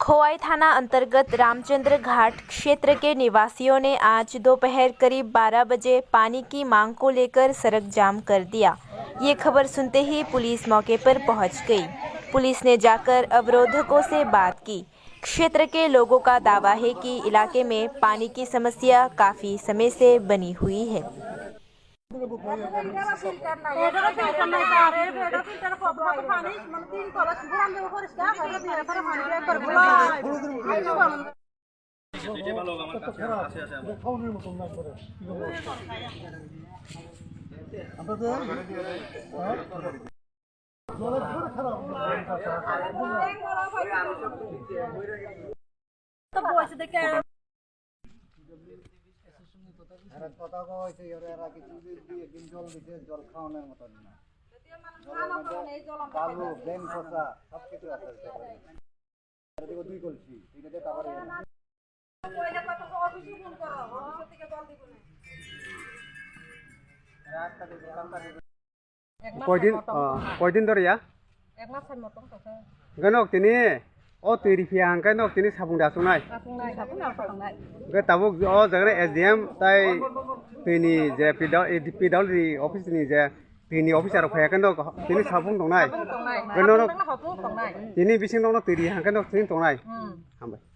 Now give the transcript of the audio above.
खोवाई थाना अंतर्गत रामचंद्र घाट क्षेत्र के निवासियों ने आज दोपहर करीब 12 बजे पानी की मांग को लेकर सड़क जाम कर दिया। ये खबर सुनते ही पुलिस मौके पर पहुंच गई। पुलिस ने जाकर अवरोधकों से बात की। क्षेत्र के लोगों का दावा है कि इलाके में पानी की समस्या काफी समय से बनी हुई है। কথা কইছে এরা কিছু দিয়ে দিন জল দিতে জল খাওয়ানোর মতন না বালু ব্লেন খোসা সব কিছু আছে এদিকে দুই কলসি এটাতে তারপরে কইলে কত অফিসে ফোন করো অফিস থেকে জল দিব না রাস্তা থেকে কামটা কয়দিন ধরে ইয়া এক মাসের মতন তো গনক তিনি ও তৈরি ফিয়াং গনক তিনি সাবুং দাসুনাই গে তাবুক ও জায়গা এসডিএম তাই তিনি যে পিডব্লিউডি অফিসনি যে তিনি অফিসার ফায়া গনক তিনি সাবুং দंनाय গনক তিনি বিসিং দंना তৈরি হাं গনক তিনি দंनाय हामबाय